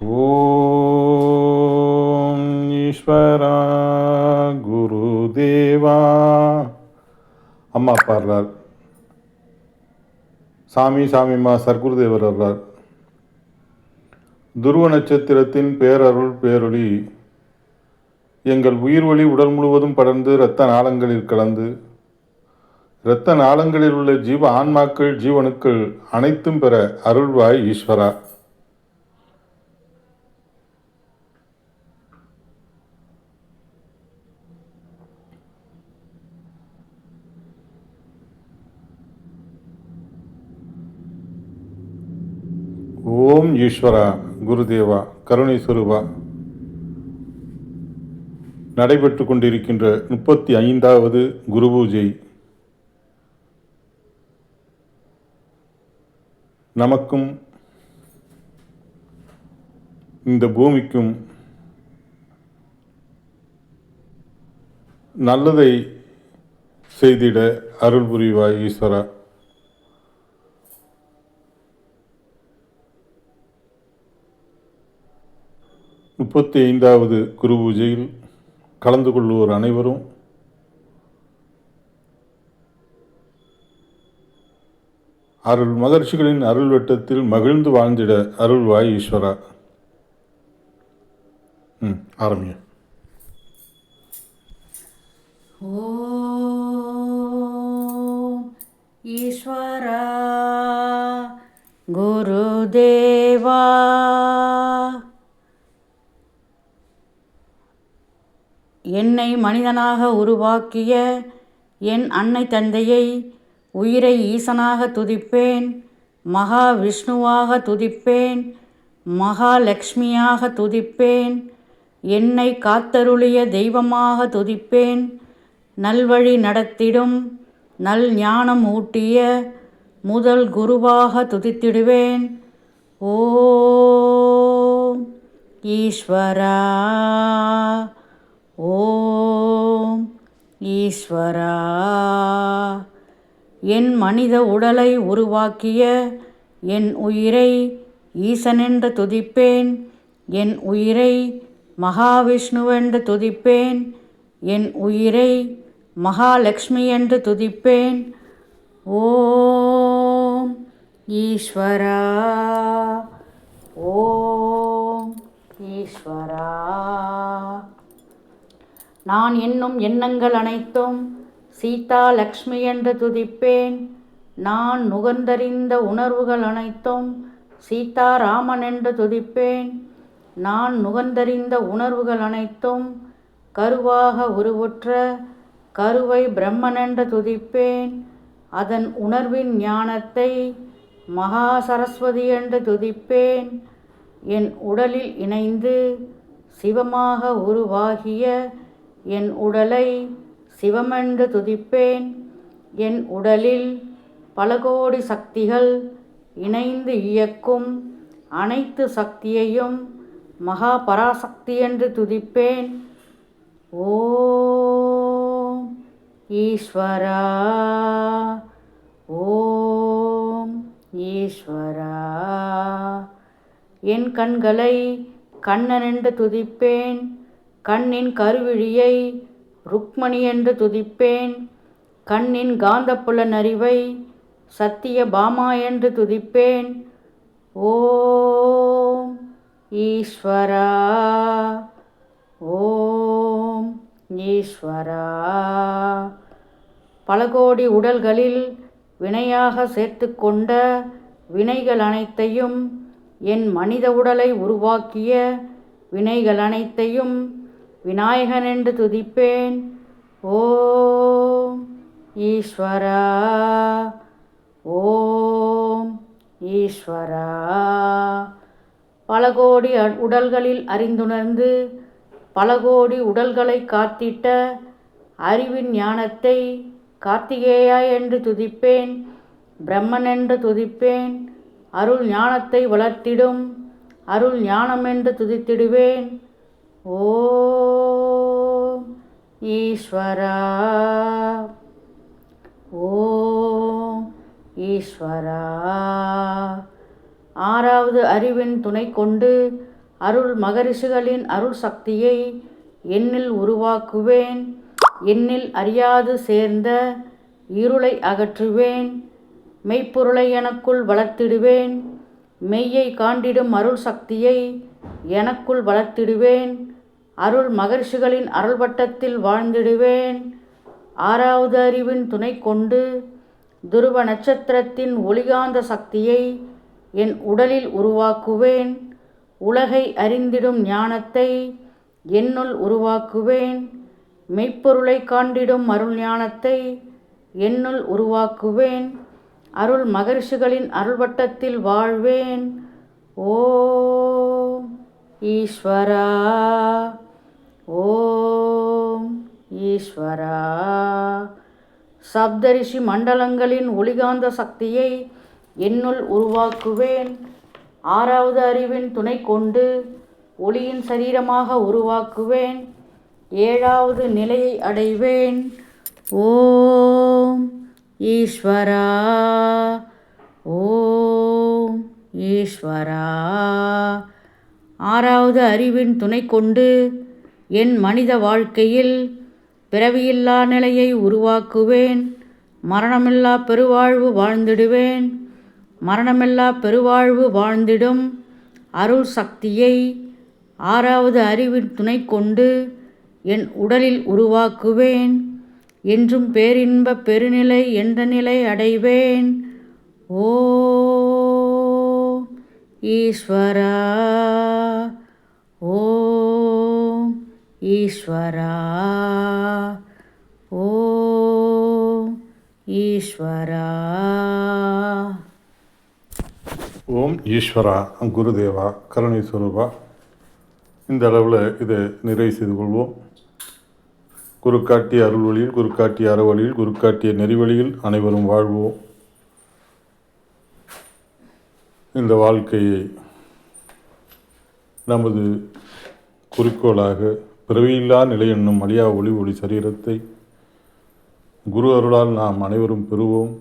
ஓம் ஈஸ்வரா குருதேவா. அம்மா பாடுறார். சாமிமா சர்க்குருதேவர் வர்றார். துருவ நட்சத்திரத்தின் பேரருள் பேரொளி எங்கள் உயிர் ஒளி உடல் முழுவதும் படர்ந்து இரத்த நாளங்களில் கலந்து இரத்த நாளங்களில் உள்ள ஜீவ ஆன்மாக்கள் ஜீவனுக்கள் அனைத்தும் பெற அருள்வாய் ஈஸ்வரா. ஓம் ஈஸ்வரா குருதேவா கருணை சுரூபா. நடைபெற்று கொண்டிருக்கின்ற 35வது குரு பூஜை நமக்கும் இந்த பூமிக்கும் நல்லதை செய்திட அருள் புரிவாய் ஈஸ்வரா. முப்பத்தி 5வது குரு பூஜையில் கலந்து கொள்வோர் அனைவரும் அருள் மகர்ஷிகளின் அருள் வட்டத்தில் மகிழ்ந்து வாழ்ந்திட அருள்வாய் ஈஸ்வரா. ஆரம்பிங்க. ஓம் ஈஸ்வரா குருதேவா. என்னை மனிதனாக உருவாக்கிய என் அன்னை தந்தையை உயிரை ஈசனாக துதிப்பேன், மகாவிஷ்ணுவாக துதிப்பேன், மகாலட்சுமியாக துதிப்பேன், என்னை காத்தருளிய தெய்வமாக துதிப்பேன், நல்வழி நடத்திடும் நல் ஞானம் ஊட்டிய முதல் குருவாக துதித்திடுவேன். ஓம் ஈஸ்வரா ஓம் ஈஸ்வரா. என் மனித உடலை உருவாக்கிய என் உயிரை ஈசனென்று துதிப்பேன், என் உயிரை மகாவிஷ்ணுவென்று துதிப்பேன், என் உயிரை மகாலட்சுமி என்று துதிப்பேன். ஓம் ஈஸ்வரா ஓம் ஈஸ்வரா. நான் என்னும் எண்ணங்கள் அனைத்தும் சீதா லக்ஷ்மி என்று துதிப்பேன், நான் நுகர்ந்தறிந்த உணர்வுகள் அனைத்தும் சீதா ராமன் என்று துதிப்பேன், நான் நுகர்ந்தறிந்த உணர்வுகள் அனைத்தும் கருவாக உருவுற்ற கருவை பிரம்மன் என்று துதிப்பேன், அதன் உணர்வின் ஞானத்தை மகா சரஸ்வதி என்று துதிப்பேன். என் உடலில் இணைந்து சிவமாக உருவாகிய என் உடலை சிவமென்று துதிப்பேன், என் உடலில் பல கோடி சக்திகள் இணைந்து இயக்கும் அனைத்து சக்தியையும் மகா பராசக்தி என்று துதிப்பேன். ஓம் ஈஸ்வரா ஓம் ஈஸ்வரா. என் கண்களை கண்ணன் என்று துதிப்பேன், கண்ணின் கருவிழியை ருக்மணி என்று துதிப்பேன், கண்ணின் காந்தப்புலன் அறிவை சத்திய பாமா என்று துதிப்பேன். ஓம் ஈஸ்வரா ஓம் ஈஸ்வரா. பல கோடி உடல்களில் வினையாக சேர்த்து கொண்ட வினைகள் அனைத்தையும், என் மனித உடலை உருவாக்கிய வினைகள் அனைத்தையும் விநாயகன் என்று துதிப்பேன். ஓம் ஈஸ்வரா ஓம் ஈஸ்வரா. பல கோடி உடல்களில் அறிந்துணர்ந்து பல கோடி உடல்களை காத்திட்ட அறிவின் ஞானத்தை கார்த்திகேயா என்று துதிப்பேன், பிரம்மன் என்று துதிப்பேன், அருள் ஞானத்தை வளர்த்திடும் அருள் ஞானம் என்று துதித்திடுவேன். ஓம் ஈஸ்வரா ஓம் ஈஸ்வரா. ஆறாவது அறிவின் துணை கொண்டு அருள் மகரிஷிகளின் அருள் சக்தியை என்னில் உருவாக்குவேன். என்னில் அறியாது சேர்ந்த இருளை அகற்றுவேன். மெய்ப்பொருளை எனக்குள் வளர்த்திடுவேன். மெய்யை காண்டிடும் அருள் சக்தியை எனக்குள் வளர்த்திடுவேன். அருள் மகர்ஷிகளின் அருள் வட்டத்தில் வாழ்ந்திடுவேன். ஆறாவது அறிவின் துணை கொண்டு துருவ நட்சத்திரத்தின் ஒளிகாந்த சக்தியை என் உடலில் உருவாக்குவேன். உலகை அறிந்திடும் ஞானத்தை என்னுள் உருவாக்குவேன். மெய்ப்பொருளை காண்டிடும் அருள் ஞானத்தை என்னுள் உருவாக்குவேன். அருள் மகரிஷிகளின் அருள்வட்டத்தில் வாழ்வேன். ஓம் ஈஸ்வரா, ஓம் ஈஸ்வரா. சப்தரிஷி மண்டலங்களின் ஒளிகாந்த சக்தியை என்னுள் உருவாக்குவேன். ஆறாவது அறிவின் துணை கொண்டு ஒளியின் சரீரமாக உருவாக்குவேன். ஏழாவது நிலையை அடைவேன். ஓம் ஈஸ்வரா, ஓம் ஈஸ்வரா. ஆறாவது அறிவின் துணை கொண்டு என் மனித வாழ்க்கையில் பிறவியில்லா நிலையை உருவாக்குவேன். மரணமில்லா பெருவாழ்வு வாழ்ந்திடுவேன். மரணமில்லா பெருவாழ்வு வாழ்ந்திடும் அருள் சக்தியை ஆறாவது அறிவின் துணை கொண்டு என் உடலில் உருவாக்குவேன். என்றும் பேரின்ப பெருநிலை என்ற நிலை அடைவேன். ஓம் ஈஸ்வரா, ஓம் ஈஸ்வரா, ஓம் ஈஸ்வரா. ஓம் ஈஸ்வரா, குருதேவா, கருணை சுரூபா. இந்த அளவில் இதை நிறைவு செய்து கொள்வோம். குரு காட்டிய அருள் வழியில், குரு காட்டிய அறவழியில், குரு காட்டிய நெறிவழியில் அனைவரும் வாழ்வோம். இந்த வாழ்க்கையை நமது குறிக்கோளாக பிறவியில்லா நிலை என்னும் அழியா ஒளி சரீரத்தை குரு அருளால் நாம் அனைவரும் பெறுவோம்.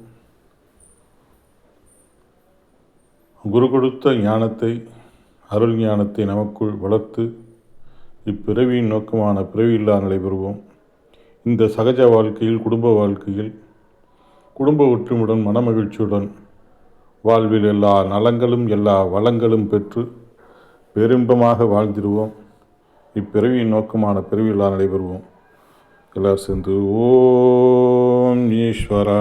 குரு கொடுத்த ஞானத்தை, அருள் ஞானத்தை நமக்குள் வளர்த்து இப்பிறவியின் நோக்கமான பிறவியில்லா நிலை பெறுவோம். இந்த சகஜ வாழ்க்கையில், குடும்ப வாழ்க்கையில், குடும்ப ஒற்றுமையுடன், மனமகிழ்ச்சியுடன், வாழ்வில் எல்லா நலங்களும் எல்லா வளங்களும் பெற்று பேரின்பமாக வாழ்ந்திடுவோம். இப்பிறவியின் நோக்கமான பிறவியில்லா நடைபெறுவோம். எல்லாரும் சேர்ந்து ஓம் ஈஸ்வரா,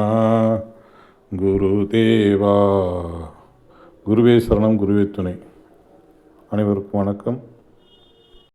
குரு தேவா. குருவே சரணம், குருவே துணை. அனைவருக்கும் வணக்கம்.